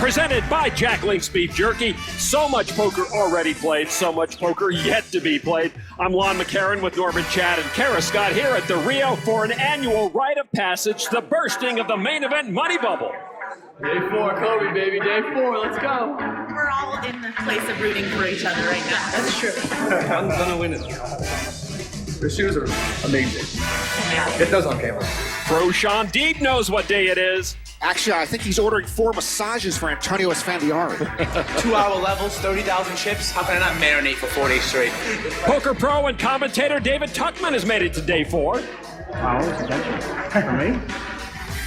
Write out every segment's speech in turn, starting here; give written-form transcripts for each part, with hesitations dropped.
presented by Jack Link's Beef Jerky. So much poker already played, so much poker yet to be played. I'm Lon McCarran with Norman Chad and Kara Scott here at the Rio for an annual rite of passage, the bursting of the main event money bubble. Day 4, Kobe, baby. Day 4, let's go. We're all in the place of rooting for each other right now. That's true. I'm gonna win it. The shoes are amazing. Get those on camera. Pro Sean Deeb knows what day it is. Actually, I think he's ordering 4 massages for Antonio Esfandiari. 2-hour levels, 30,000 chips. How can I not marinate for 4 days straight? Poker pro and commentator David Tuckman has made it to day 4. Wow, attention. For me?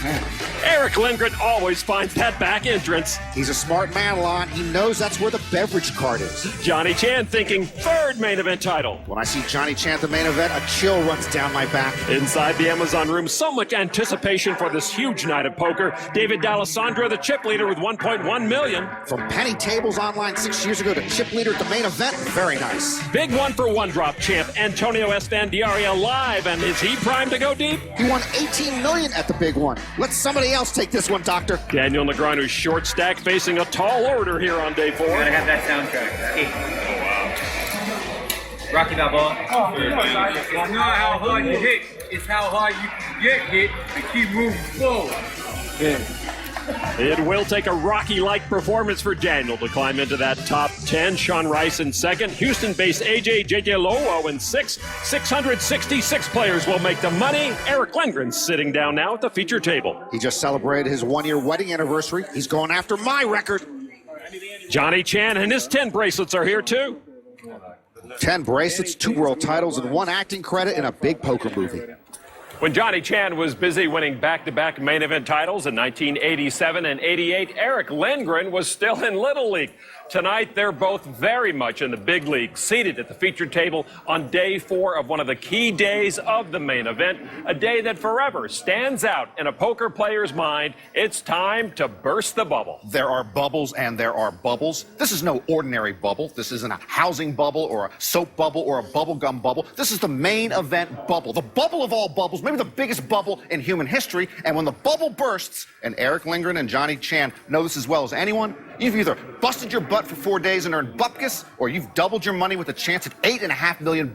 Man. Eric Lindgren always finds that back entrance. He's a smart man, Lon. He knows that's where the beverage cart is. Johnny Chan thinking 3rd main event title. When I see Johnny Chan at the main event, a chill runs down my back. Inside the Amazon room, so much anticipation for this huge night of poker. David D'Alessandro, the chip leader with 1.1 million. From penny tables online 6 years ago to chip leader at the main event, very nice. Big 1-for-1 drop champ Antonio Esfandiari alive, and is he primed to go deep? He won 18 million at the big one. Let somebody else take this one, Doctor. Daniel Negreanu's short stack facing a tall order here on day 4. Gotta have that soundtrack. Oh, wow. Rocky Balboa. Oh, it's not how hard you hit, it's how hard you can get hit and keep moving forward. It will take a Rocky-like performance for Daniel to climb into that top 10. Sean Rice in 2nd. Houston-based AJ Lowo in 6th. 666 players will make the money. Eric Lindgren sitting down now at the feature table. He just celebrated his 1-year wedding anniversary. He's going after my record. Johnny Chan and his 10 bracelets are here too. 10 bracelets, 2 world titles, and 1 acting credit in a big poker movie. When Johnny Chan was busy winning back-to-back main event titles in 1987 and 88, Eric Lindgren was still in Little League. Tonight, they're both very much in the big league, seated at the featured table on day 4 of one of the key days of the main event, a day that forever stands out in a poker player's mind. It's time to burst the bubble. There are bubbles and there are bubbles. This is no ordinary bubble. This isn't a housing bubble or a soap bubble or a bubblegum bubble. This is the main event bubble, the bubble of all bubbles, maybe the biggest bubble in human history. And when the bubble bursts, and Eric Lindgren and Johnny Chan know this as well as anyone, you've either busted your butt for 4 days and earned bupkis, or you've doubled your money with a chance at $8.5 million.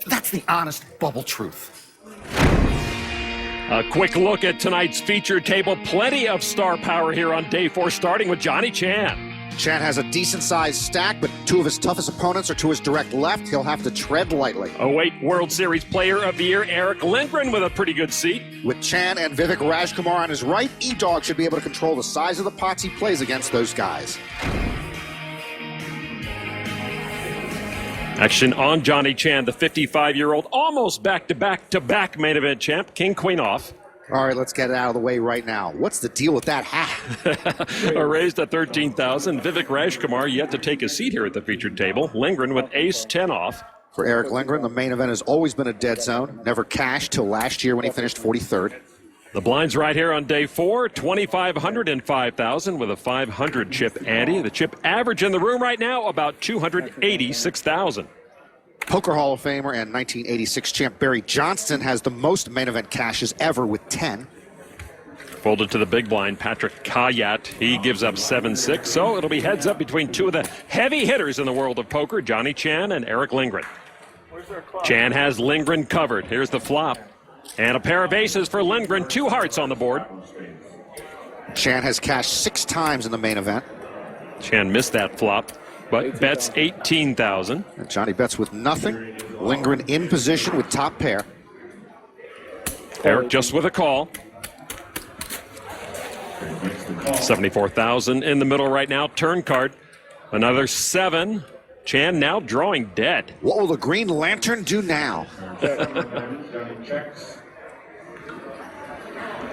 That's the honest bubble truth. A quick look at tonight's featured table. Plenty of star power here on day 4, starting with Johnny Chan. Chan has a decent-sized stack, but 2 of his toughest opponents are to his direct left. He'll have to tread lightly. 08 World Series Player of the Year, Eric Lindgren, with a pretty good seat. With Chan and Vivek Rajkumar on his right, E-Dog should be able to control the size of the pots he plays against those guys. Action on Johnny Chan, the 55-year-old, almost back-to-back main event champ, King Queen off. All right, let's get it out of the way right now. What's the deal with that hat? Raised to 13,000. Vivek Rajkumar yet to take a seat here at the featured table. Lindgren with ace 10 off. For Eric Lindgren, the main event has always been a dead zone. Never cashed till last year when he finished 43rd. The blinds right here on day 4, 2,500 and 5,000 with a 500 chip ante. The chip average in the room right now about 286,000. Poker Hall of Famer and 1986 champ Barry Johnston has the most main event cashes ever with 10. Folded to the big blind, Patrick Kayat. He gives up 7-6, so it'll be heads up between 2 of the heavy hitters in the world of poker, Johnny Chan and Eric Lindgren. Chan has Lindgren covered. Here's the flop. And a pair of aces for Lindgren, 2 hearts on the board. Chan has cashed 6 times in the main event. Chan missed that flop, but bets 18,000. And Johnny bets with nothing. Lindgren in position with top pair. Eric just with a call. 74,000 in the middle right now. Turn card. Another 7. Chan now drawing dead. What will the Green Lantern do now?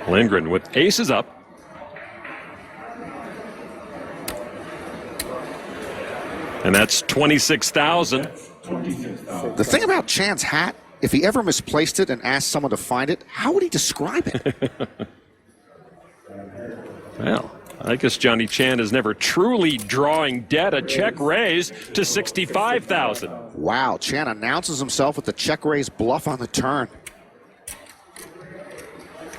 Lindgren with aces up. And that's 26,000. The thing about Chan's hat, if he ever misplaced it and asked someone to find it, how would he describe it? Well, I guess Johnny Chan is never truly drawing dead. A check raise to 65,000. Wow, Chan announces himself with the check raise bluff on the turn.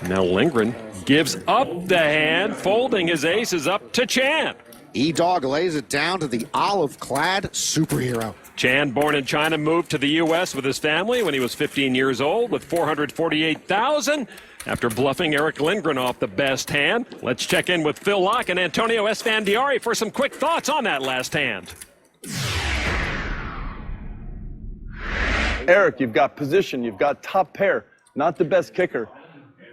Now Lindgren gives up the hand, folding his aces up to Chan. E-Dog lays it down to the olive-clad superhero. Chan, born in China, moved to the U.S. with his family when he was 15 years old with $448,000 after bluffing Eric Lindgren off the best hand. Let's check in with Phil Locke and Antonio Esfandiari for some quick thoughts on that last hand. Eric, you've got position, you've got top pair, not the best kicker.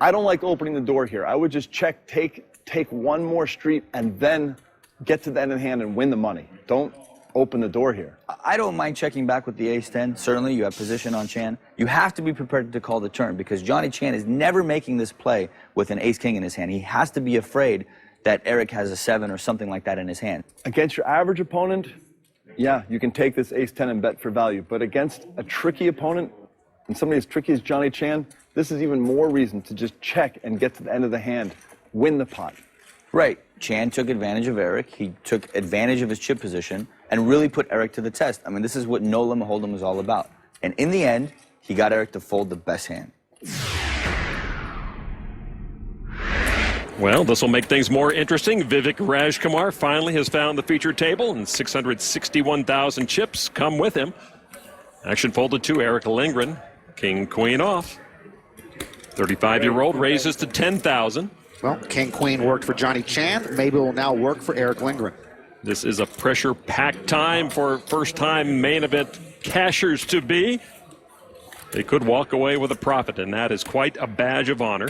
I don't like opening the door here. I would just check, take one more street, and then get to the end of the hand and win the money. Don't open the door here. I don't mind checking back with the ace-10. Certainly, you have position on Chan. You have to be prepared to call the turn because Johnny Chan is never making this play with an ace-king in his hand. He has to be afraid that Eric has a 7 or something like that in his hand. Against your average opponent, yeah, you can take this ace-10 and bet for value. But against a tricky opponent, and somebody as tricky as Johnny Chan, this is even more reason to just check and get to the end of the hand, win the pot. Right. Chan took advantage of Eric. He took advantage of his chip position and really put Eric to the test. I mean, this is what no limit hold'em is all about. And in the end, he got Eric to fold the best hand. Well, this will make things more interesting. Vivek Rajkumar finally has found the featured table, and 661,000 chips come with him. Action folded to Eric Lindgren. King, queen off. 35-year-old raises to 10,000. Well, King Queen worked for Johnny Chan. Maybe it will now work for Eric Lindgren. This is a pressure-packed time for first-time main event cashers-to-be. They could walk away with a profit, and that is quite a badge of honor.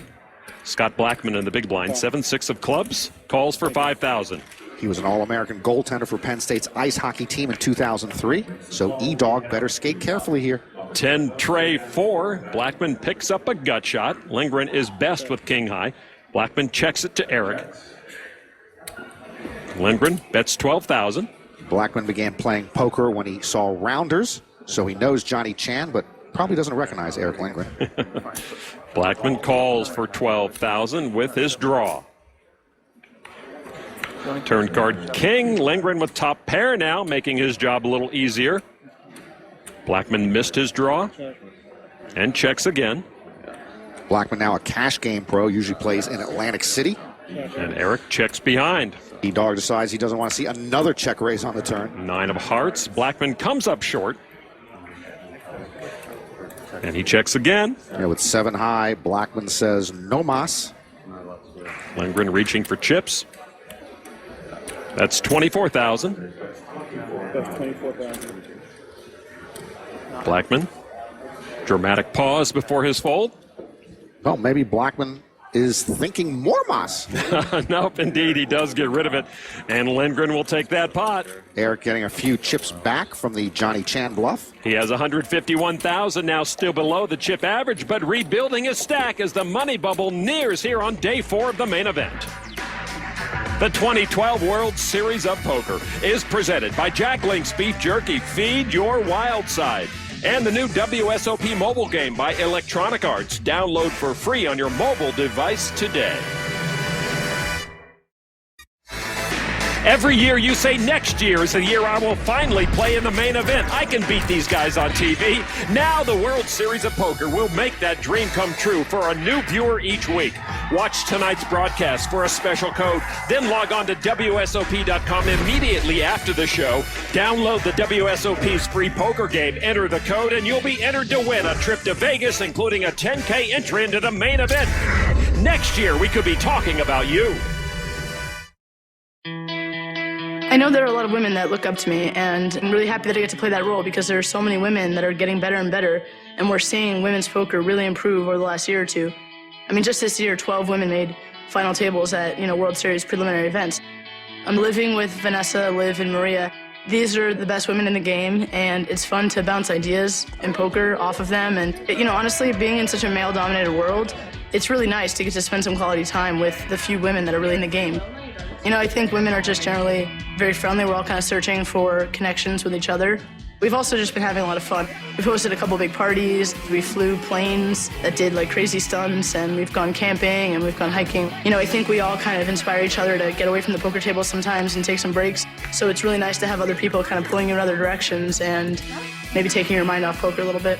Scott Blackman in the big blind, 7-6 of clubs, calls for 5,000. He was an All-American goaltender for Penn State's ice hockey team in 2003, so E-Dog better skate carefully here. 10 tray 4. Blackman picks up a gut shot. Lindgren is best with king high. Blackman checks it to Eric. Lindgren bets 12,000. Blackman began playing poker when he saw rounders, so he knows Johnny Chan, but probably doesn't recognize Eric Lindgren. Blackman calls for 12,000 with his draw. Turn card king. Lindgren with top pair now, making his job a little easier. Blackman missed his draw and checks again. Blackman now a cash game pro, usually plays in Atlantic City. And Eric checks behind. E-Dog decides he doesn't want to see another check raise on the turn. 9 of hearts. Blackman comes up short. And he checks again. Yeah, with 7 high, Blackman says no mas. Lindgren reaching for chips. That's 24,000. That's 24,000. Blackman. Dramatic pause before his fold. Well, maybe Blackman is thinking more mas. Nope, indeed, he does get rid of it. And Lindgren will take that pot. Eric getting a few chips back from the Johnny Chan bluff. He has 151,000 now, still below the chip average, but rebuilding his stack as the money bubble nears here on day 4 of the main event. The 2012 World Series of Poker is presented by Jack Link's Beef Jerky. Feed your wild side. And the new WSOP mobile game by Electronic Arts. Download for free on your mobile device today. Every year you say next year is the year I will finally play in the main event. I can beat these guys on TV. Now the World Series of Poker will make that dream come true for a new viewer each week. Watch tonight's broadcast for a special code. Then log on to WSOP.com immediately after the show. Download the WSOP's free poker game, enter the code, and you'll be entered to win a trip to Vegas, including a 10K entry into the main event. Next year, we could be talking about you. I know there are a lot of women that look up to me, and I'm really happy that I get to play that role because there are so many women that are getting better and better, and we're seeing women's poker really improve over the last year or two. I mean, just this year, 12 women made final tables at, World Series preliminary events. I'm living with Vanessa, Liv, and Maria. These are the best women in the game, and it's fun to bounce ideas in poker off of them. And, honestly, being in such a male-dominated world, it's really nice to get to spend some quality time with the few women that are really in the game. I think women are just generally very friendly. We're all kind of searching for connections with each other. We've also just been having a lot of fun. We've hosted a couple big parties. We flew planes that did crazy stunts, and we've gone camping and we've gone hiking. I think we all kind of inspire each other to get away from the poker table sometimes and take some breaks. So it's really nice to have other people kind of pulling you in other directions and maybe taking your mind off poker a little bit.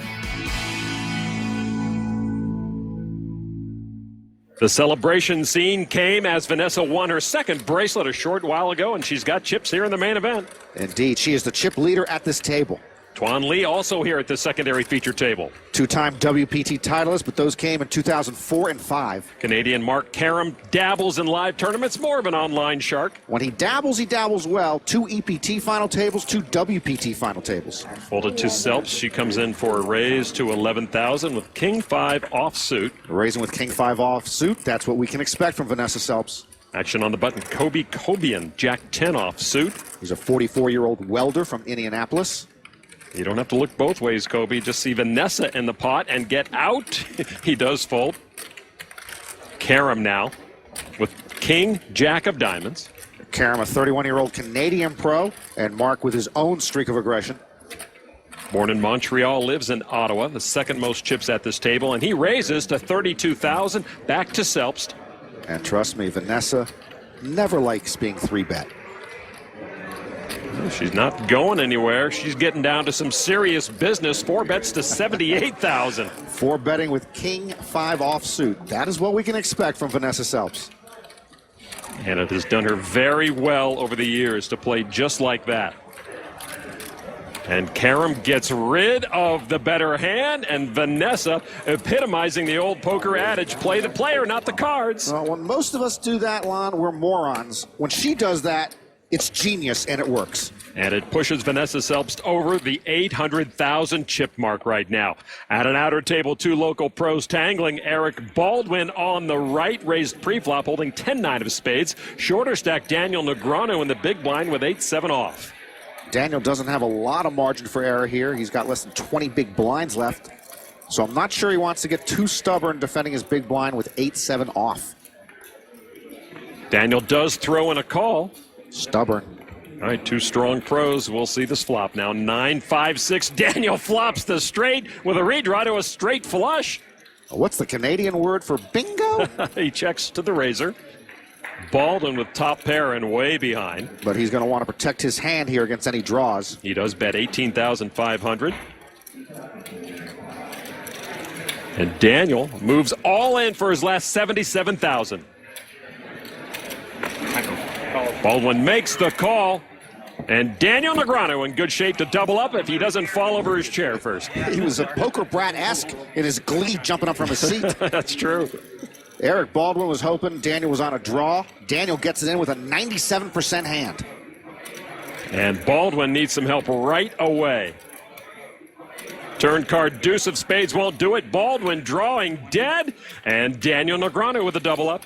The celebration scene came as Vanessa won her second bracelet a short while ago, and she's got chips here in the main event. Indeed, she is the chip leader at this table. Tuan Lee also here at the secondary feature table. Two-time WPT titleist, but those came in 2004 and 5. Canadian Mark Karam dabbles in live tournaments, more of an online shark. When he dabbles well. 2 EPT final tables, 2 WPT final tables. Folded to Selps, she comes in for a raise to 11,000 with King 5 offsuit. Raising with King 5 offsuit, that's what we can expect from Vanessa Selps. Action on the button, Kobe Kobian, Jack 10 offsuit. He's a 44-year-old welder from Indianapolis. You don't have to look both ways, Kobe. Just see Vanessa in the pot and get out. He does fold. Karam now with King, Jack of diamonds. Karam, a 31-year-old Canadian pro, and Mark with his own streak of aggression. Born in Montreal, lives in Ottawa, the second most chips at this table, and he raises to 32,000, back to Selpst. And trust me, Vanessa never likes being 3-bet. She's not going anywhere. She's getting down to some serious business. 4 bets to 78,000. 4 betting with King 5 offsuit. That is what we can expect from Vanessa Selps. And it has done her very well over the years to play just like that. And Karam gets rid of the better hand, and Vanessa epitomizing the old poker adage, play the player, not the cards. Well, when most of us do that, Lon, we're morons. When she does that, it's genius, and it works. And it pushes Vanessa Selpst over the 800,000 chip mark right now. At an outer table, 2 local pros tangling. Eric Baldwin on the right, raised pre-flop, holding 10-9 of spades. Shorter stack Daniel Negreanu in the big blind with 8-7 off. Daniel doesn't have a lot of margin for error here. He's got less than 20 big blinds left. So I'm not sure he wants to get too stubborn defending his big blind with 8-7 off. Daniel does throw in a call. Stubborn. All right, 2 strong pros. We'll see this flop now. 9-5-6. Daniel flops the straight with a redraw to a straight flush. What's the Canadian word for bingo? He checks to the razor. Baldwin with top pair and way behind. But he's going to want to protect his hand here against any draws. He does bet 18,500. And Daniel moves all in for his last 77,000. Baldwin makes the call, and Daniel Negreanu in good shape to double up if he doesn't fall over his chair first. He was a poker brat-esque in his glee jumping up from his seat. That's true. Eric Baldwin was hoping Daniel was on a draw. Daniel gets it in with a 97% hand. And Baldwin needs some help right away. Turn card, deuce of spades won't do it. Baldwin drawing dead, and Daniel Negreanu with a double up.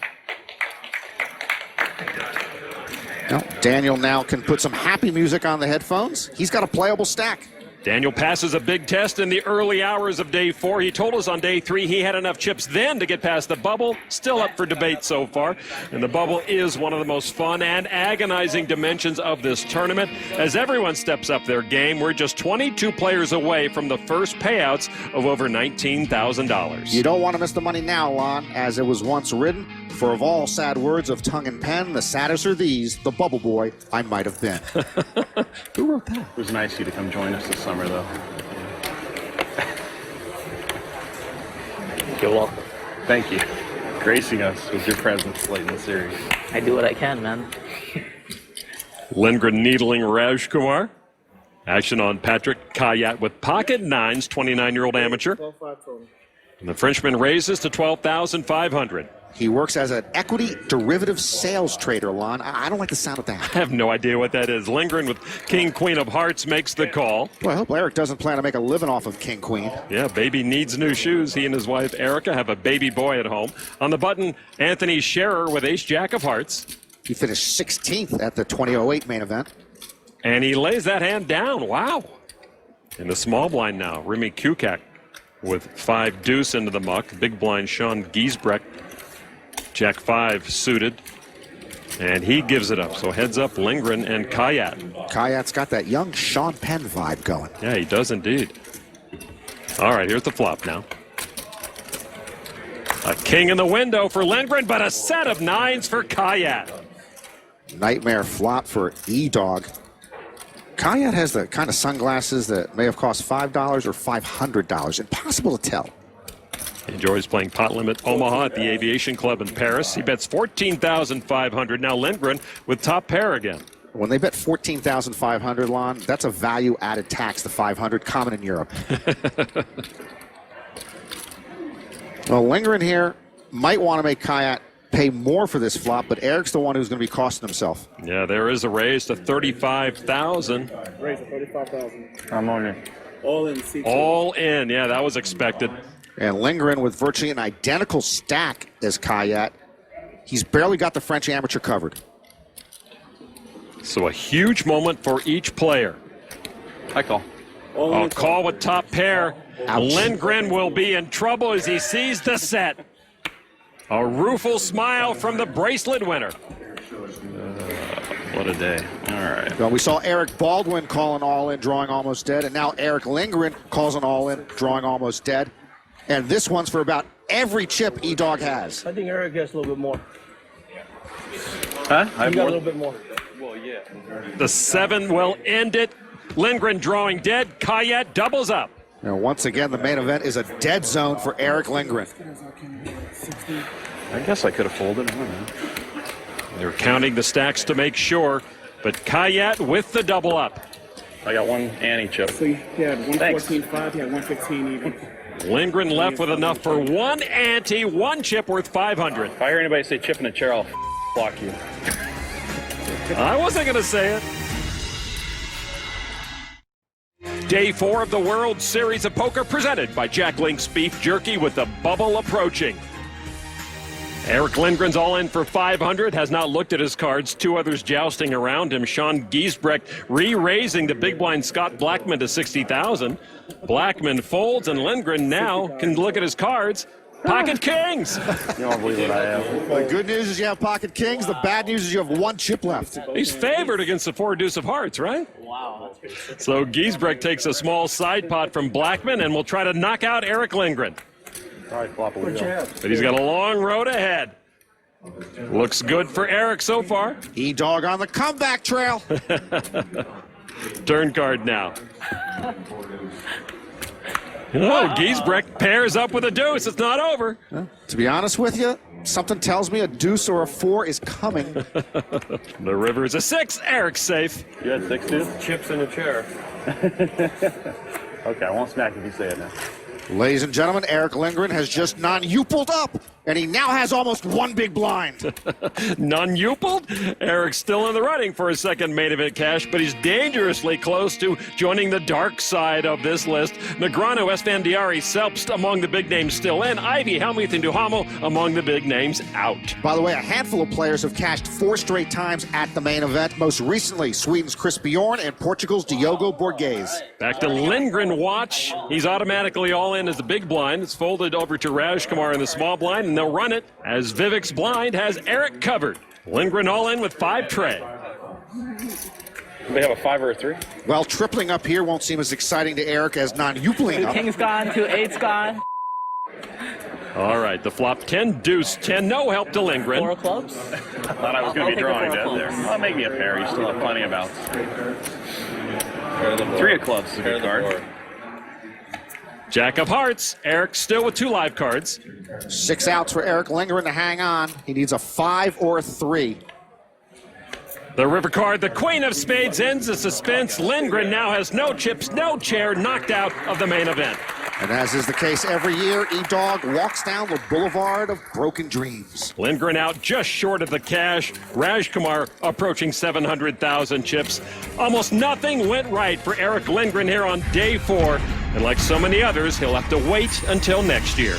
Well, Daniel now can put some happy music on the headphones. He's got a playable stack. Daniel passes a big test in the early hours of day 4. He told us on day 3 he had enough chips then to get past the bubble. Still up for debate so far. And the bubble is one of the most fun and agonizing dimensions of this tournament. As everyone steps up their game, we're just 22 players away from the first payouts of over $19,000. You don't want to miss the money now, Lon, as it was once written. For of all sad words of tongue and pen, the saddest are these, the bubble boy I might have been. Who wrote that? It was nice of you to come join us this summer, though. You're welcome. Thank you. Gracing us with your presence late in the series. I do what I can, man. Lindgren needling Rajkumar. Action on Patrick Kayat with pocket nines, 29-year-old amateur. And the Frenchman raises to 12,500. He works as an equity derivative sales trader, Lon. I don't like the sound of that. I have no idea what that is. Lindgren with King, Queen of Hearts makes the call. Well, I hope Eric doesn't plan to make a living off of King, Queen. Yeah, baby needs new shoes. He and his wife, Erica, have a baby boy at home. On the button, Anthony Scherer with Ace-Jack of Hearts. He finished 16th at the 2008 main event. And he lays that hand down. Wow. In the small blind now, Remy Kukak with 5 deuce into the muck. Big blind, Sean Giesbrecht. Jack 5 suited, and he gives it up. So heads up Lindgren and Kayat. Kayat's got that young Sean Penn vibe going. Yeah, he does indeed. All right, here's the flop now. A king in the window for Lindgren, but a set of nines for Kayat. Nightmare flop for E-Dog. Kayat has the kind of sunglasses that may have cost $5 or $500. Impossible to tell. He enjoys playing pot limit Omaha at the Aviation Club in Paris. He bets 14,500. Now Lindgren with top pair again. When they bet 14,500, Lon, that's a value-added tax, the 500, common in Europe. Well, Lindgren here might want to make Kayat pay more for this flop, but Eric's the one who's going to be costing himself. Yeah, there is a raise to 35,000. Raise to 35,000. I'm on it. All in C2. All in. Yeah, that was expected. And Lindgren with virtually an identical stack as Kayat. He's barely got the French amateur covered. So a huge moment for each player. I call. A call with top pair. Ouch. Lindgren will be in trouble as he sees the set. A rueful smile from the bracelet winner. What a day. All right. Well, we saw Eric Baldwin call an all-in, drawing almost dead, and now Eric Lindgren calls an all-in, drawing almost dead. And this one's for about every chip E-Dog has. I think Eric gets a little bit more. Huh? He got a little bit more. Well, yeah. The 7 will end it. Lindgren drawing dead. Kayat doubles up. Now, once again, the main event is a dead zone for Eric Lindgren. I guess I could have folded. I don't know. They're counting the stacks to make sure, but Kayat with the double up. I got one ante chip. So he had 114.5, he had 115 even. Lindgren left with enough for one ante, one chip worth 500. If I hear anybody say chip in a chair, I'll block you. I wasn't going to say it. Day 4 of the World Series of Poker presented by Jack Link's Beef Jerky with the bubble approaching. Eric Lindgren's all in for 500, has not looked at his cards. 2 others jousting around him. Sean Giesbrecht re-raising the big blind Scott Blackman to 60,000. Blackman folds, and Lindgren now can look at his cards. Pocket kings! You don't believe what I have. The good news is you have pocket kings. The bad news is you have one chip left. He's favored against the 4 deuce of hearts, right? Wow, that's pretty. So Giesbrecht takes a small side pot from Blackman and will try to knock out Eric Lindgren. Probably flop a wheel. But he's got a long road ahead. Looks good for Eric so far. E-Dog on the comeback trail. Turn card now. Oh, Giesbrecht pairs up with a deuce. It's not over. To be honest with you, something tells me a deuce or a 4 is coming. The river is a 6. Eric's safe. You had 6 too? Chips in a chair. Okay, I won't smack if you say it now. Ladies and gentlemen, Eric Lindgren has just non-upuled up, and he now has almost one big blind. Non-upuled? Eric's still in the running for his second main event cash, but he's dangerously close to joining the dark side of this list. Negreanu, Esfandiari, Selpst among the big names still in. Ivy, Helmuth, and Duhamel among the big names out. By the way, a handful of players have cashed 4 straight times at the main event. Most recently, Sweden's Chris Bjorn and Portugal's Diogo Borges. Back to Lindgren watch. He's automatically all in as the big blind. It's folded over to Rajkumar in the small blind, and they'll run it as Vivek's blind has Eric covered. Lindgren all in with 5 tray. Do they have a 5 or a 3? Well, tripling up here won't seem as exciting to Eric as non-upling up. King's gone, 2 8's gone. All right, the flop 10 deuce 10. No help to Lindgren. 4 clubs. Thought I was going to be drawing dead there. Well, make me a pair. You still have plenty of outs. 3 of clubs is a good card. Jack of hearts. Eric still with 2 live cards. 6 outs for Eric Lindgren to hang on. He needs a 5 or a 3. The river card, the queen of spades, ends the suspense. Lindgren now has no chips, no chair, knocked out of the main event. And as is the case every year, E-Dog walks down the boulevard of broken dreams. Lindgren out just short of the cash. Rajkumar approaching 700,000 chips. Almost nothing went right for Eric Lindgren here on day 4. And like so many others, he'll have to wait until next year.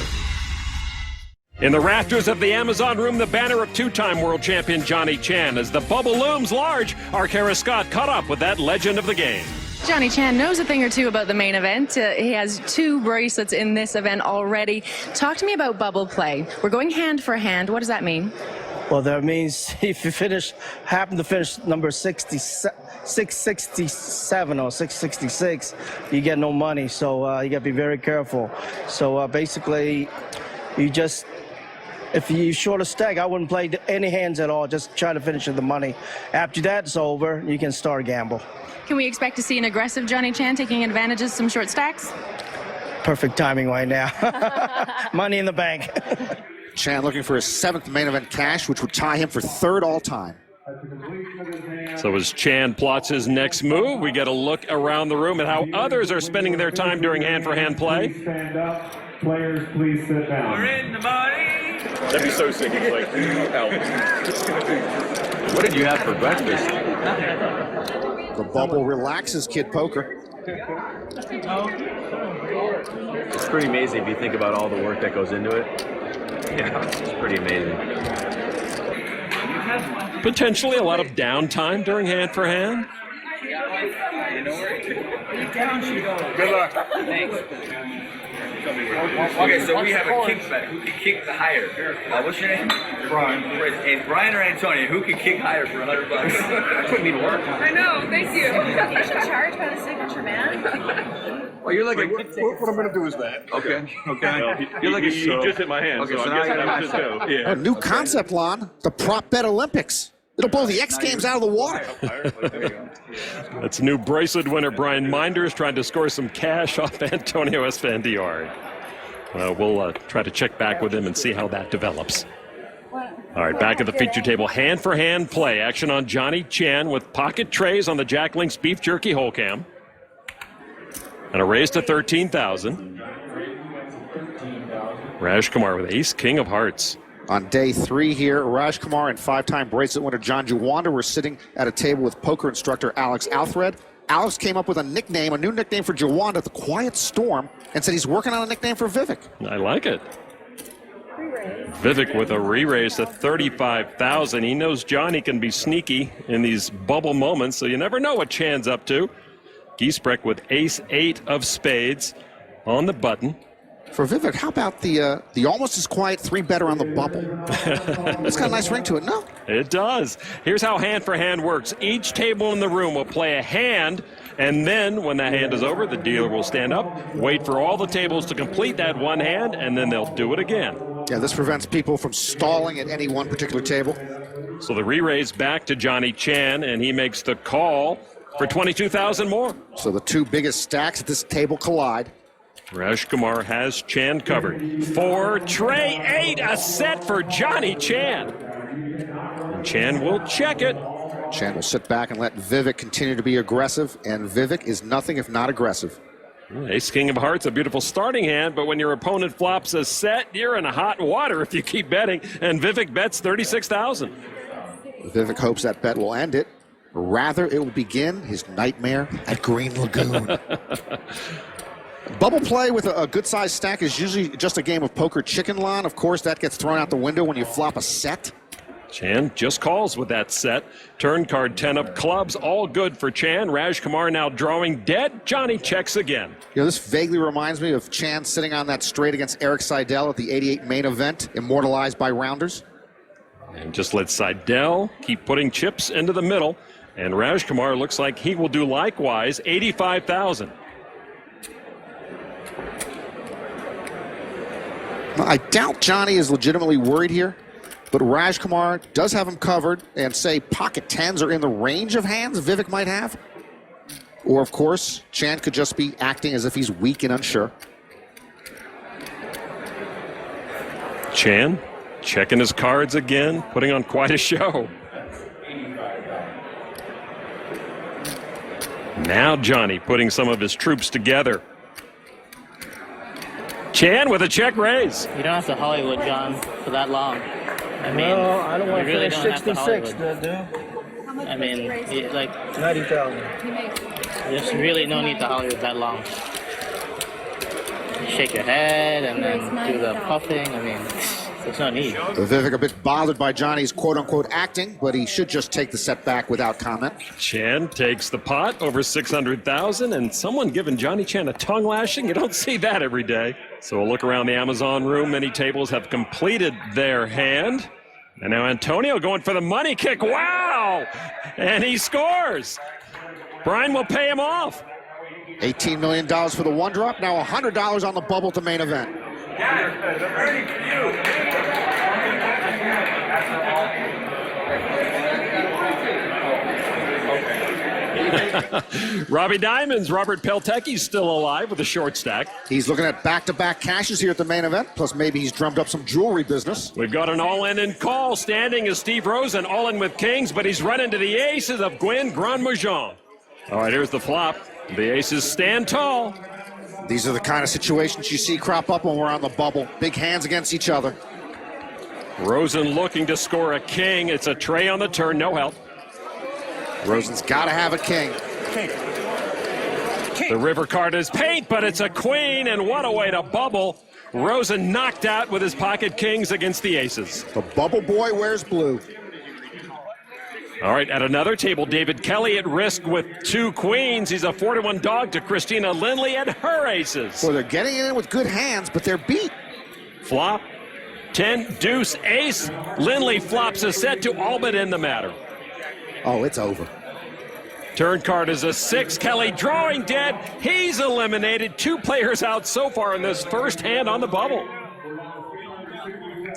In the rafters of the Amazon room, the banner of 2-time world champion Johnny Chan. As the bubble looms large, Arkara Scott caught up with that legend of the game. Johnny Chan knows a thing or two about the main event. He has 2 bracelets in this event already. Talk to me about bubble play. We're going hand for hand. What does that mean? Well, that means if you happen to finish number 667 or 666, you get no money. So you got to be very careful. So basically, if you short a stack, I wouldn't play any hands at all. Just try to finish with the money. After that, it's over. You can start gamble. Can we expect to see an aggressive Johnny Chan taking advantage of some short stacks? perfect timing right now. Money in the bank. Chan looking for his 7th main event cash, which would tie him for 3rd all time. So as Chan plots his next move, we get a look around the room at how others are spending their time during hand-for-hand play. Stand up. Players, please sit down. We're in the money. That'd be so sick. It's like, help. What did you have for breakfast? The bubble relaxes Kid Poker. It's pretty amazing if you think about all the work that goes into it. Yeah, it's pretty amazing. Potentially a lot of downtime during hand-for-hand. Good luck. Thanks. Okay, so we have a kick bet. Who can kick the higher? What's your name? Brian. And Brian or Antonio? Who can kick higher for $100? Put me to work. I know, thank you. You should charge by the signature man. Well, you're like What I'm going to do is that. okay. You're like He just hit my hand, Okay, so so I'm now guessing you that was got his my toe. Yeah. A new concept, Lon. The prop bet Olympics. It'll blow the X Games out of the water. That's new bracelet winner Brian Minders trying to score some cash off Antonio Esfandiari. We'll try to check back with him and see how that develops. All right, back at the feature table, hand-for-hand play. Action on Johnny Chan with pocket trays on the Jack Link's beef jerky whole cam. And a raise to 13,000. Raj Kumar with ace king of hearts. On day 3 here, Raj Kumar and 5-time bracelet winner John Juwanda were sitting at a table with poker instructor Alex Althred. Alex came up with a new nickname for Juwanda, the Quiet Storm, and said he's working on a nickname for Vivek. I like it. Vivek with a re-raise to 35,000. He knows Johnny can be sneaky in these bubble moments, so you never know what Chan's up to. Giesbrecht with ace-8 of spades on the button. For Vivek, how about the almost as quiet 3-better on the bubble? It's got a nice ring to it, no? It does. Here's how hand-for-hand works. Each table in the room will play a hand, and then when that hand is over, the dealer will stand up, wait for all the tables to complete that one hand, and then they'll do it again. Yeah, this prevents people from stalling at any one particular table. So the re-raise back to Johnny Chan, and he makes the call for 22,000 more. So the two biggest stacks at this table collide. Raj Kumar has Chan covered. 4, tray 8, a set for Johnny Chan. And Chan will check it. Chan will sit back and let Vivek continue to be aggressive, and Vivek is nothing if not aggressive. Ace King of Hearts, a beautiful starting hand, but when your opponent flops a set, you're in hot water if you keep betting, and Vivek bets 36,000. Vivek hopes that bet will end it. Rather, it will begin his nightmare at Green Lagoon. Bubble play with a good-sized stack is usually just a game of poker chicken, Lon. Of course, that gets thrown out the window when you flop a set. Chan just calls with that set. Turn card 10 of clubs, all good for Chan. Raj Kumar now drawing dead. Johnny checks again. You know, this vaguely reminds me of Chan sitting on that straight against Eric Seidel at the 88 main event, immortalized by rounders. And just let Seidel keep putting chips into the middle. And Raj Kumar looks like he will do likewise, 85,000. I doubt Johnny is legitimately worried here, but Raj Kumar does have him covered, and say pocket 10s are in the range of hands Vivek might have. Or, of course, Chan could just be acting as if he's weak and unsure. Chan checking his cards again, putting on quite a show. Now Johnny putting some of his troops together. Chan with a check raise. You don't have to Hollywood, John, for that long. I mean, No, I don't want to you really finish don't have to 66, Hollywood. dude. I mean, like 90,000. there's really no need to Hollywood that long. Shake your head and then do the puffing. I mean, there's no need. Vivek a bit bothered by Johnny's quote-unquote acting, but he should just take the setback without comment. Chan takes the pot over 600,000, and someone giving Johnny Chan a tongue lashing. You don't see that every day. So a look around the Amazon room. Many tables have completed their hand. And now Antonio going for the money kick. Wow! And he scores. Brian will pay him off. $18 million for the one drop. Now $100 on the bubble to main event. Robbie Diamonds, Robert Peltecki's still alive with a short stack. He's looking at back-to-back cashes here at the main event, plus maybe he's drummed up some jewelry business. We've got an all-in and call. Standing is Steve Rosen, all-in with kings, but he's run into the aces of Gwen Grandmaison. All right, here's the flop. The aces stand tall. These are the kind of situations you see crop up when we're on the bubble. Big hands against each other. Rosen looking to score a king. It's a tray on the turn, no help. Rosen's got to have a king. The river card is paid, but it's a queen, and what a way to bubble. Rosen knocked out with his pocket kings against the aces. The bubble boy wears blue. All right, at another table, David Kelly at risk with 2 queens. He's a 4-1 dog to Christina Lindley and her aces. Well, they're getting it in with good hands, but they're beat. Flop, 10, deuce, ace. Lindley flops a set to all but end the matter. Oh, it's over. Turn card is a 6. Kelly drawing dead. He's eliminated. 2 players out so far in this first hand on the bubble.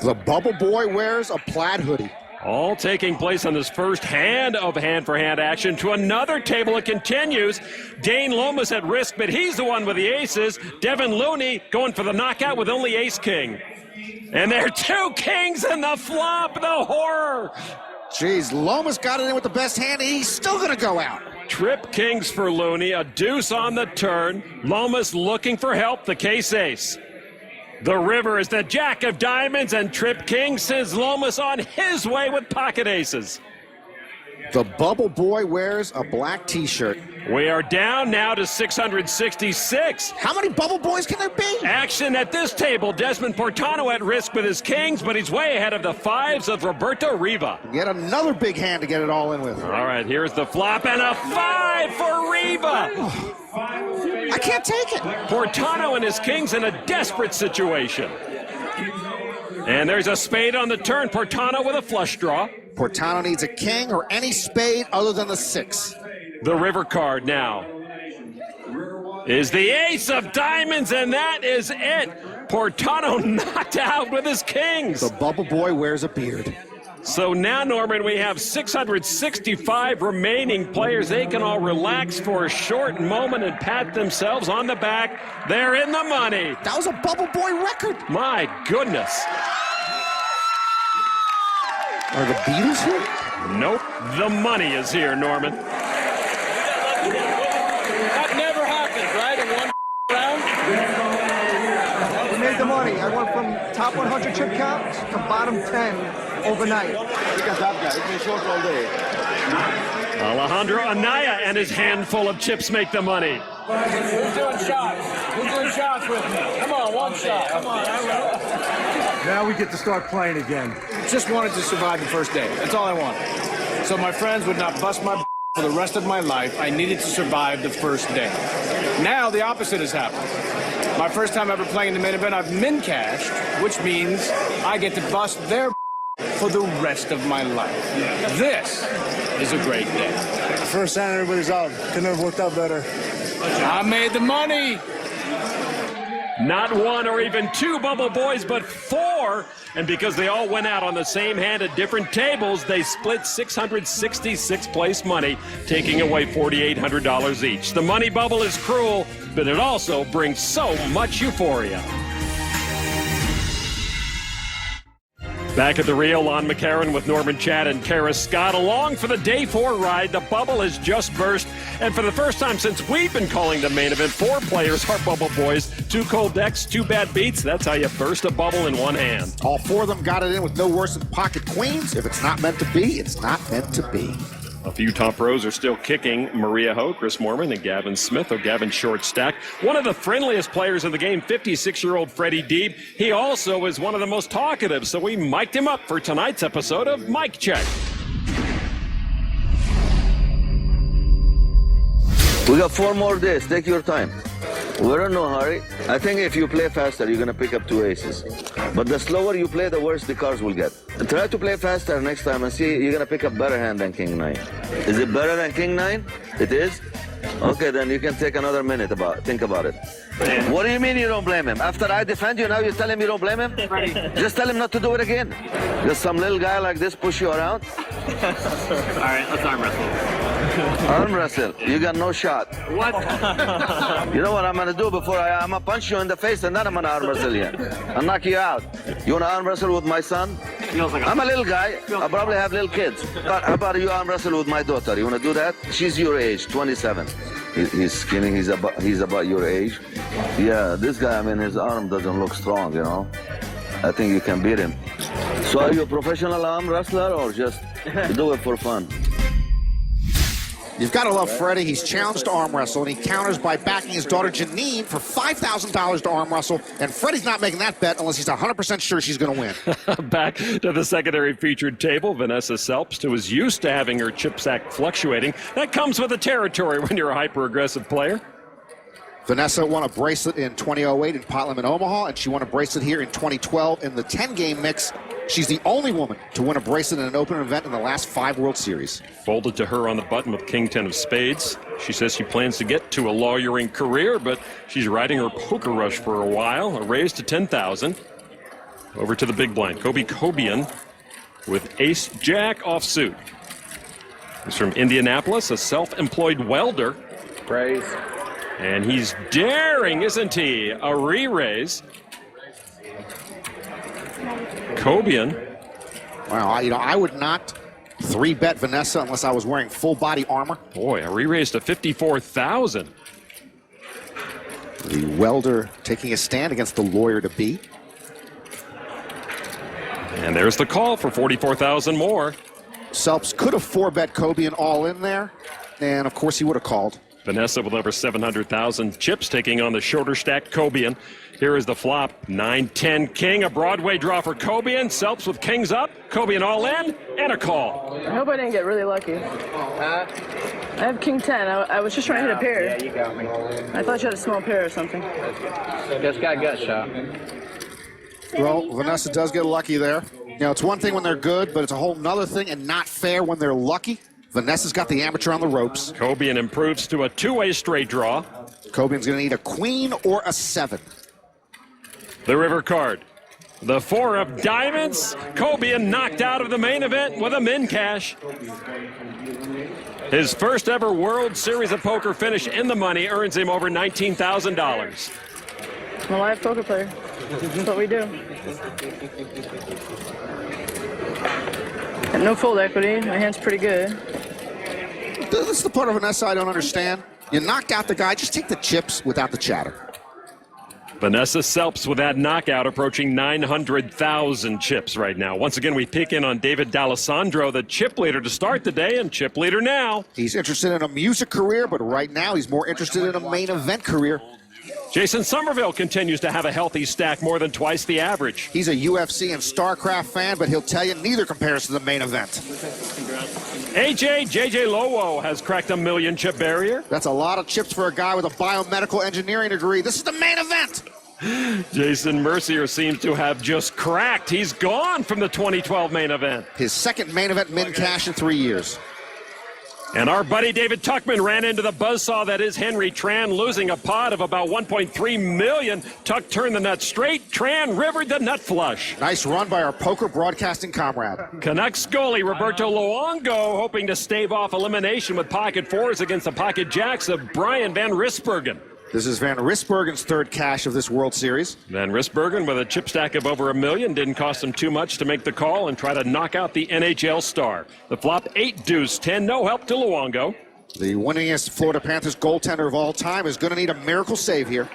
The bubble boy wears a plaid hoodie. All taking place on this first hand of hand-for-hand action. To another table, it continues. Dane Lomas at risk, but he's the one with the aces. Devin Looney going for the knockout with only ace-king. And there are 2 kings in the flop. The horror. Jeez, Lomas got it in with the best hand, and he's still going to go out. Trip kings for Looney, a deuce on the turn. Lomas looking for help, the case-ace. The river is the jack of diamonds, and Trip King sends Lomas on his way with pocket aces. The bubble boy wears a black T-shirt. We are down now to 666. How many bubble boys can there be? Action at this table. Desmond Portano at risk with his kings, but he's way ahead of the 5s of Roberto Riva. Yet another big hand to get it all in with. All right, here's the flop, and a 5 for Riva. I can't take it. Portano and his kings in a desperate situation. And there's a spade on the turn. Portano with a flush draw. Portano needs a king or any spade other than the 6. The river card now is the ace of diamonds, and that is it. Portano knocked out with his kings. The bubble boy wears a beard. So now, Norman, we have 665 remaining players. They can all relax for a short moment and pat themselves on the back. They're in the money. That was a bubble boy record. My goodness. Are the Beatles here? Nope. The money is here, Norman. That never happens, right? In one round? We made the money. I went from top 100 chip count to bottom 10 overnight. Look at that guy. He's been short all day. Alejandro Anaya and his handful of chips make the money. Who's doing shots? Who's doing shots with me? Come on, one shot. Come on. Now we get to start playing again. Just wanted to survive the first day. That's all I wanted. So my friends would not bust my for the rest of my life. I needed to survive the first day. Now the opposite has happened. My first time ever playing in the main event, I've min-cashed, which means I get to bust their for the rest of my life. This is a great day. First time everybody's out. Couldn't have worked out better. I made the money. Not 1 or even 2 bubble boys, but 4. And because they all went out on the same hand at different tables, they split 666 place money, taking away $4,800 each. The money bubble is cruel, but it also brings so much euphoria. Back at the Rio, Lon McCarron with Norman Chad and Kara Scott along for the Day 4 ride. The bubble has just burst, and for the first time since we've been calling the main event, 4 players are bubble boys. 2 cold decks, 2 bad beats. That's how you burst a bubble in one hand. All 4 of them got it in with no worse than pocket queens. If it's not meant to be, it's not meant to be. A few top pros are still kicking. Maria Ho, Chris Moorman, and Gavin Smith. Gavin short stack. One of the friendliest players in the game, 56-year-old Freddie Deeb. He also is one of the most talkative, so we mic'd him up for tonight's episode of Mic Check. We got 4 more days. Take your time. We're in no hurry. I think if you play faster, you're going to pick up 2 aces. But the slower you play, the worse the cards will get. Try to play faster next time and see you're going to pick up better hand than King 9. Is it better than King 9? It is? Okay, then you can take another minute think about it. What do you mean you don't blame him? After I defend you, now you tell him you don't blame him? Just tell him not to do it again. Does some little guy like this push you around? All right, let's arm wrestle. Arm wrestle. You got no shot. What? You know what I'm gonna do before I'm gonna punch you in the face and then I'm gonna arm wrestle you. I'll knock you out. You wanna arm wrestle with my son? I'm a little guy. I probably have little kids. How about you arm wrestle with my daughter? You wanna do that? She's your age, 27. He's skinny. He's about your age. Yeah, this guy. I mean, his arm doesn't look strong. You know. I think you can beat him. So, are you a professional arm wrestler or just do it for fun? You've got to love Freddie. He's challenged to arm wrestle, and he counters by backing his daughter Janine for $5,000 to arm wrestle. And Freddie's not making that bet unless he's 100% sure she's going to win. Back to the secondary featured table, Vanessa Selbst, who is used to having her chip sack fluctuating. That comes with the territory when you're a hyper-aggressive player. Vanessa won a bracelet in 2008 in Potlam and Omaha, and she won a bracelet here in 2012 in the 10-game mix. She's the only woman to win a bracelet in an open event in the last 5 World Series. Folded to her on the button with King 10 of spades. She says she plans to get to a lawyering career, but she's riding her poker rush for a while. A raise to 10,000. Over to the big blind. Kobe Kobian with ace-jack offsuit. He's from Indianapolis, a self-employed welder. Praise. And he's daring, isn't he? A re-raise. Kobian. Well, I would not 3-bet Vanessa unless I was wearing full body armor. Boy, a re-raise to 54,000. The welder taking a stand against the lawyer-to-be. And there's the call for 44,000 more. Selbst could have 4-bet Kobian all in there, and of course he would have called. Vanessa with over 700,000 chips taking on the shorter stack Kobian. Here is the flop, 9-10 king, a Broadway draw for Kobian. Selbst with kings up, Kobian all in, and a call. I hope I didn't get really lucky. I have king 10. I was just trying to hit a pair. Yeah, you got me. I thought you had a small pair or something. Just got a gut shot. Well, Vanessa does get lucky there. You know, it's one thing when they're good, but it's a whole nother thing and not fair when they're lucky. Vanessa's got the amateur on the ropes. Kobian improves to a 2-way straight draw. Kobian's going to need a queen or a 7. The river card. The 4 of diamonds. Kobian knocked out of the main event with a min cash. His first ever World Series of Poker finish in the money earns him over $19,000. I'm a live poker player. That's what we do. Got no fold equity. My hand's pretty good. This is the part of Vanessa I don't understand. You knocked out the guy, just take the chips without the chatter. Vanessa Selbst with that knockout approaching 900,000 chips right now. Once again, we pick in on David D'Alessandro, the chip leader to start the day, and chip leader now. He's interested in a music career, but right now he's more interested in a main event career. Jason Somerville continues to have a healthy stack, more than twice the average. He's a UFC and StarCraft fan, but he'll tell you neither compares to the main event. JJ Lowo has cracked a 1 million chip barrier. That's a lot of chips for a guy with a biomedical engineering degree. This is the main event. Jason Mercier seems to have just cracked. He's gone from the 2012 main event. His second main event min cash in 3 years. And our buddy David Tuckman ran into the buzzsaw that is Henry Tran, losing a pot of about 1.3 million. Tuck turned the nut straight. Tran rivered the nut flush. Nice run by our poker broadcasting comrade. Canucks goalie Roberto Luongo hoping to stave off elimination with pocket 4s against the pocket jacks of Brian Van Rissbergen. This is Van Rissbergen's third cash of this World Series. Van Rissbergen with a chip stack of over 1 million. Didn't cost him too much to make the call and try to knock out the NHL star. The flop 8 deuce 10, no help to Luongo. The winningest Florida Panthers goaltender of all time is going to need a miracle save here.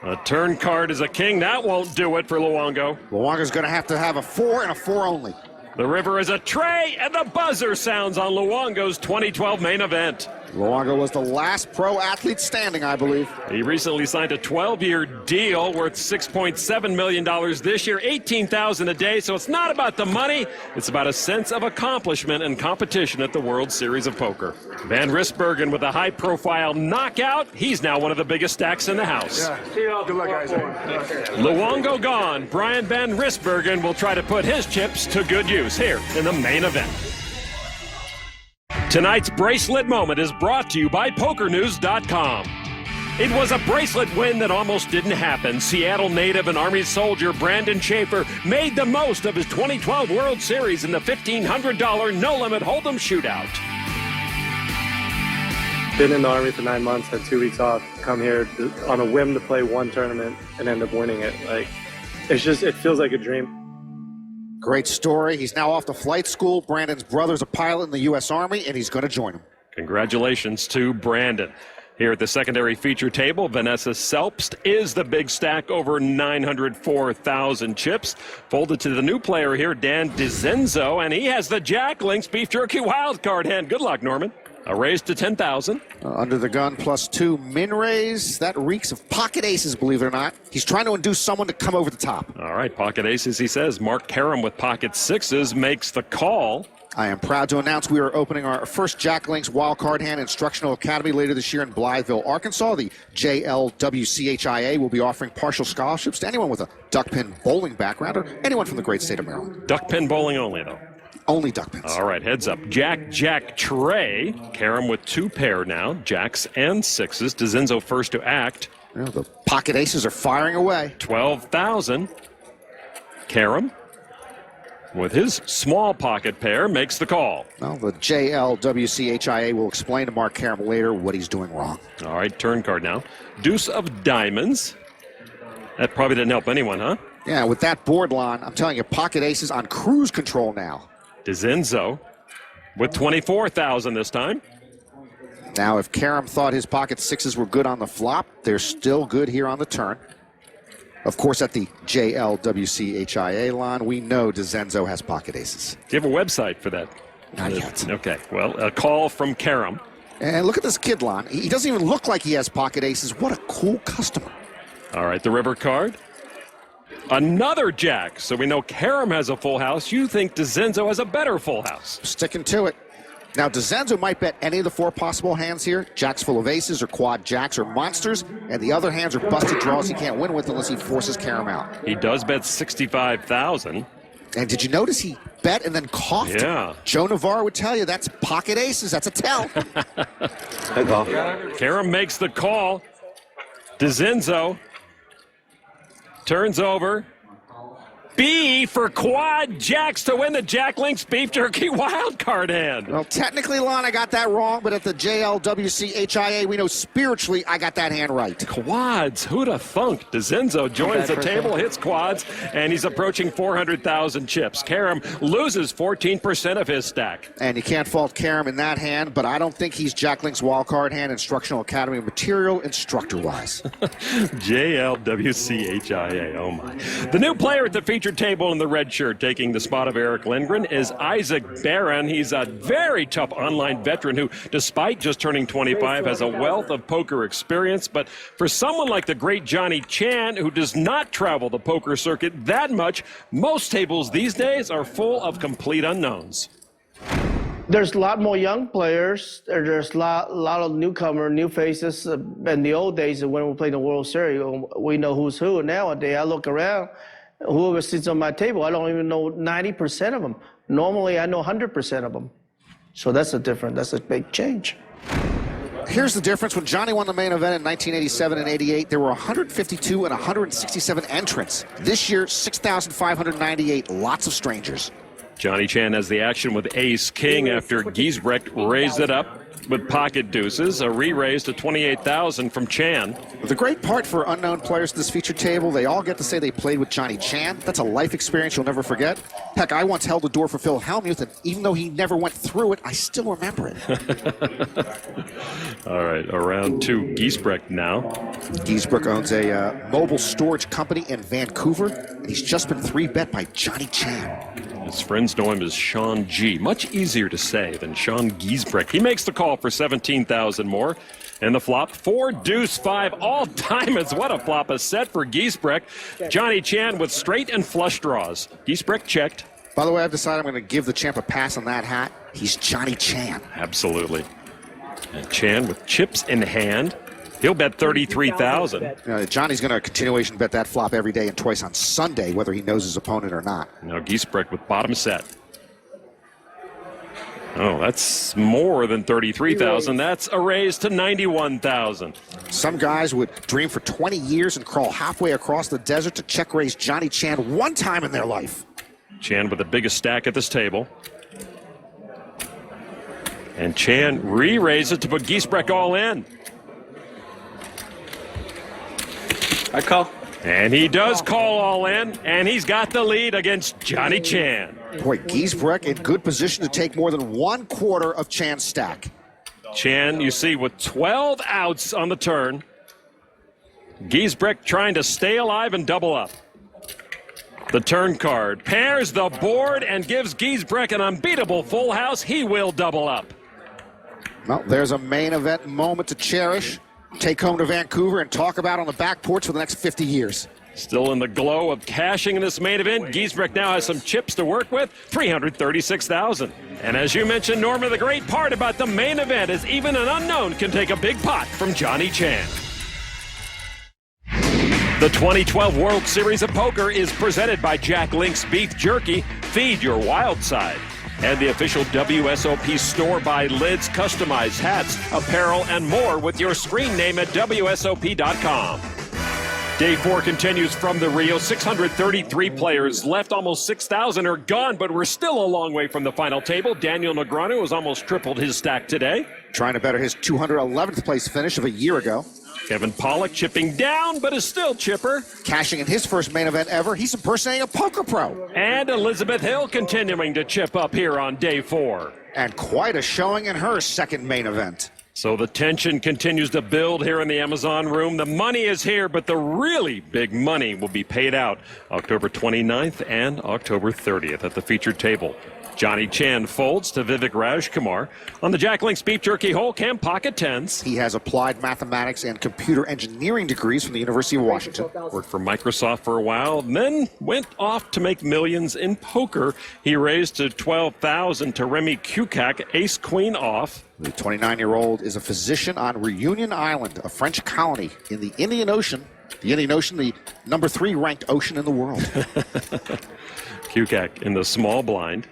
A turn card is a king. That won't do it for Luongo. Luongo's going to have a 4 and a 4 only. The river is a tray, and the buzzer sounds on Luongo's 2012 main event. Luongo was the last pro athlete standing, I believe. He recently signed a 12-year deal worth $6.7 million this year, $18,000 a day. So it's not about the money. It's about a sense of accomplishment and competition at the World Series of Poker. Van Rissbergen with a high-profile knockout. He's now one of the biggest stacks in the house. Yeah. See you all. Good luck, guys. Luongo gone. Brian Van Rissbergen will try to put his chips to good use here in the main event. Tonight's bracelet moment is brought to you by PokerNews.com. It was a bracelet win that almost didn't happen. Seattle native and Army soldier Brandon Schaefer made the most of his 2012 World Series in the $1,500 no-limit hold'em shootout. Been in the Army for 9 months, had 2 weeks off, come here on a whim to play one tournament and end up winning it. Like, it feels like a dream. Great story. He's now off to flight school. Brandon's brother's a pilot in the U.S. Army, and he's going to join him. Congratulations to Brandon. Here at the secondary feature table, Vanessa Selbst is the big stack, over 904,000 chips. Folded to the new player here, Dan DiZenzo, and he has the Jack Link's Beef Jerky wildcard hand. Good luck, Norman. A raise to 10,000. Under the gun, +2 min raise. That reeks of pocket aces, believe it or not. He's trying to induce someone to come over the top. All right, pocket aces, he says. Mark Karam with pocket sixes makes the call. I am proud to announce we are opening our first Jack Link's Wildcard Hand Instructional Academy later this year in Blytheville, Arkansas. The JLWCHIA will be offering partial scholarships to anyone with a duckpin bowling background or anyone from the great state of Maryland. Duckpin bowling only, though. Only duck pins. All right, heads up. Jack, Trey. Karam with 2 pair now. Jacks and sixes. DiZenzo first to act. Well, the pocket aces are firing away. 12,000. Karam, with his small pocket pair, makes the call. Well, the JLWCHIA will explain to Mark Karam later what he's doing wrong. All right, turn card now. Deuce of diamonds. That probably didn't help anyone, huh? Yeah, with that board line, I'm telling you, pocket aces on cruise control now. DiZenzo with 24,000 this time. Now, if Karam thought his pocket sixes were good on the flop, they're still good here on the turn. Of course, at the JLWCHIA line, we know DiZenzo has pocket aces. Do you have a website for that? Not yet. Okay, well, a call from Karam. And look at this kid, Lon. He doesn't even look like he has pocket aces. What a cool customer. All right, the river card. Another jack. So we know Karam has a full house. You think DiZenzo has a better full house. Sticking to it. Now, DiZenzo might bet any of the 4 possible hands here. Jacks full of aces or quad jacks or monsters. And the other hands are busted draws he can't win with unless he forces Karam out. He does bet 65,000. And did you notice he bet and then coughed? Yeah. Joe Navarro would tell you that's pocket aces. That's a tell. Karam makes the call. DiZenzo turns over. B for quad jacks to win the Jack Link's Beef Jerky wildcard hand. Well, technically, Lon, I got that wrong, but at the JLWCHIA, we know spiritually I got that hand right. Quads, who'd have thunk? DiZenzo joins the table, hits quads, and he's approaching 400,000 chips. Karam loses 14% of his stack. And you can't fault Karam in that hand, but I don't think he's Jack Link's wildcard hand instructional academy material instructor-wise. JLWCHIA, oh my. The new player at the feature table in the red shirt taking the spot of Eric Lindgren is Isaac Barron. He's a very tough online veteran who, despite just turning 25, has a wealth of poker experience. But for someone like the great Johnny Chan, who does not travel the poker circuit that much, most tables these days are full of complete unknowns. There's a lot more young players. There's a lot of newcomer, new faces. In the old days when we played the World Series, we know who's who. Nowadays, I look around, whoever sits on my table, I don't even know 90% of them. Normally, I know 100% of them. So that's a big change. Here's the difference. When Johnny won the main event in 1987 and 88, there were 152 and 167 entrants. This year, 6,598, lots of strangers. Johnny Chan has the action with ace-king after Giesbrecht raised it up with pocket deuces. A re-raise to 28,000 from Chan. The great part for unknown players at this feature table, they all get to say they played with Johnny Chan. That's a life experience you'll never forget. Heck, I once held the door for Phil Hellmuth, and even though he never went through it, I still remember it. All right, around 2, Giesbrecht now. Giesbrecht owns a mobile storage company in Vancouver, and he's just been 3-bet by Johnny Chan. His friends know him as Sean G. Much easier to say than Sean Giesbrecht. He makes the call for 17,000 more. And the flop, 4 deuce 5, all diamonds. What a flop, a set for Giesbrecht. Johnny Chan with straight and flush draws. Giesbrecht checked. By the way, I've decided I'm going to give the champ a pass on that hat. He's Johnny Chan. Absolutely. And Chan with chips in hand. He'll bet 33,000. Johnny's going to continuation bet that flop every day and twice on Sunday, whether he knows his opponent or not. Now Giesbrecht with bottom set. Oh, that's more than 33,000. That's a raise to 91,000. Some guys would dream for 20 years and crawl halfway across the desert to check raise Johnny Chan one time in their life. Chan with the biggest stack at this table. And Chan re-raises to put Giesbrecht all in. I call. And he does call all in, and he's got the lead against Johnny Chan. Boy, Giesbrecht in good position to take more than 1/4 of Chan's stack. Chan, you see, with 12 outs on the turn. Giesbrecht trying to stay alive and double up. The turn card pairs the board and gives Giesbrecht an unbeatable full house. He will double up. Well, there's a main event moment to cherish. Take home to Vancouver and talk about on the back porch for the next 50 years. Still in the glow of cashing in this main event, Giesbrecht now has some chips to work with, $336,000. And as you mentioned, Norma, the great part about the main event is even an unknown can take a big pot from Johnny Chan. The 2012 World Series of Poker is presented by Jack Link's Beef Jerky. Feed your wild side. And the official WSOP store by Lids, customized hats, apparel, and more with your screen name at WSOP.com. Day 4 continues from the Rio. 633 players left. Almost 6,000 are gone, but we're still a long way from the final table. Daniel Negreanu has almost tripled his stack today. Trying to better his 211th place finish of a year ago. Kevin Pollak chipping down, but is still chipper. Cashing in his first main event ever. He's impersonating a poker pro. And Elizabeth Hill continuing to chip up here on day 4. And quite a showing in her second main event. So the tension continues to build here in the Amazon room. The money is here, but the really big money will be paid out October 29th and October 30th at the featured table. Johnny Chan folds to Vivek Rajkumar. On the Jack Link's Beef Jerky hole, Cam pocket tens. He has applied mathematics and computer engineering degrees from the University of Washington. Worked for Microsoft for a while, then went off to make millions in poker. He raised to $12,000 to Remy Kukak, ace queen off. The 29-year-old is a physician on Reunion Island, a French colony in the Indian Ocean. The Indian Ocean, the number 3 ranked ocean in the world. Kukak in the small blind.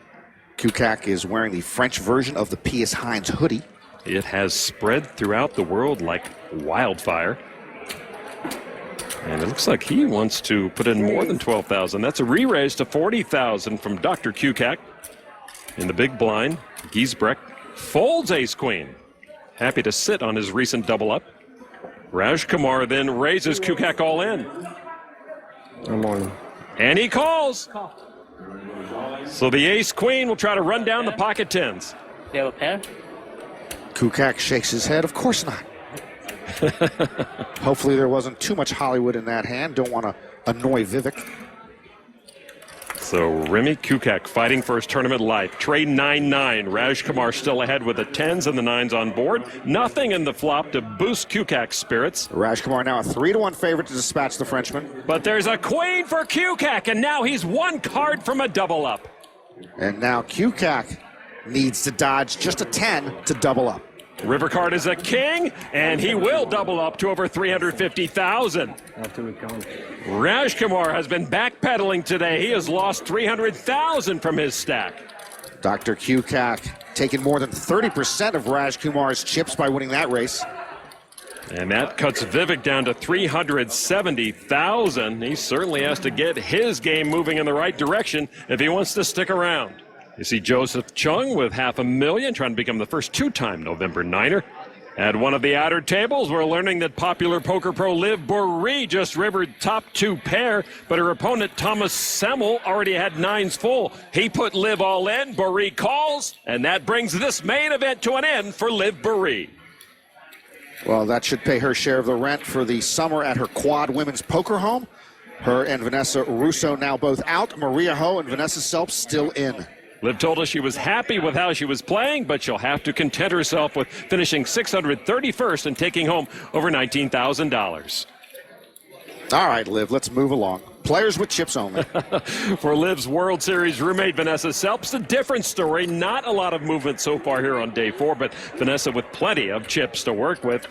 Kukak is wearing the French version of the P.S. Hines hoodie. It has spread throughout the world like wildfire. And it looks like he wants to put in more than $12,000. That's a re-raise to $40,000 from Dr. Kukak. In the big blind, Giesbrecht folds ace-queen. Happy to sit on his recent double-up. Rajkumar then raises Kukak all in. I'm on. And he calls. So the ace-queen will try to run down the pocket tens. They have a pair? Kukak shakes his head. Of course not. Hopefully there wasn't too much Hollywood in that hand. Don't want to annoy Vivek. So Remy Kukak fighting for his tournament life. Trade 9-9. Rajkumar still ahead with the 10s and the 9s on board. Nothing in the flop to boost Kukak's spirits. Rajkumar now a 3-1 favorite to dispatch the Frenchman. But there's a queen for Kukak, and now he's one card from a double up. And now Kukak needs to dodge just a 10 to double up. River card is a king, and he will double up to over $350,000. Rajkumar has been backpedaling today. He has lost $300,000 from his stack. Dr. Kukak taking more than 30% of Rajkumar's chips by winning that race. And that cuts Vivek down to $370,000. He certainly has to get his game moving in the right direction if he wants to stick around. You see Joseph Chung with $500,000 trying to become the first 2-time November Niner. At one of the outer tables, we're learning that popular poker pro Liv Boeree just rivered top 2 pair, but her opponent Thomas Semmel already had 9s full. He put Liv all in, Boeree calls, and that brings this main event to an end for Liv Boeree. Well, that should pay her share of the rent for the summer at her quad women's poker home. Her and Vanessa Russo now both out. Maria Ho and Vanessa Selp still in. Liv told us she was happy with how she was playing, but she'll have to content herself with finishing 631st and taking home over $19,000. All right, Liv, let's move along. Players with chips only. For Liv's World Series roommate Vanessa Selp's a different story. Not a lot of movement so far here on day 4, but Vanessa with plenty of chips to work with.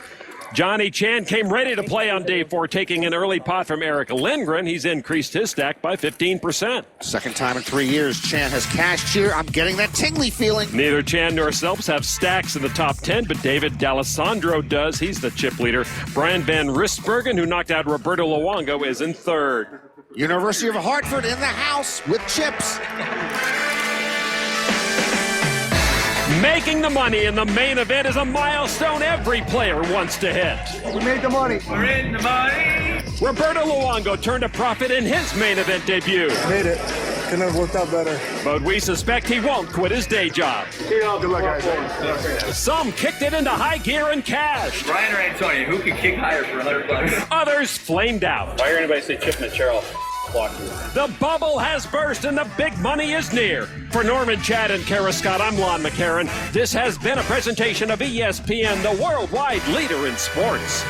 Johnny Chan came ready to play on day 4, taking an early pot from Eric Lindgren. He's increased his stack by 15%. Second time in 3 years, Chan has cashed here. I'm getting that tingly feeling. Neither Chan nor Selps have stacks in the top 10, but David D'Alessandro does. He's the chip leader. Brian Van Rysbergen, who knocked out Roberto Luongo, is in third. University of Hartford in the house with chips. Making the money in the main event is a milestone every player wants to hit. We made the money. We're in the money. Roberto Luongo turned a profit in his main event debut. Made it. Couldn't have worked out better. But we suspect he won't quit his day job. Good luck, guys. Some kicked it into high gear and cashed. Brian or Antonio, who can kick higher for $100? Others flamed out. If I hear anybody say Chip and Cheryl, walk through. The bubble has burst and the big money is near. For Norman, Chad, and Kara Scott, I'm Lon McCarran. This has been a presentation of ESPN, the worldwide leader in sports.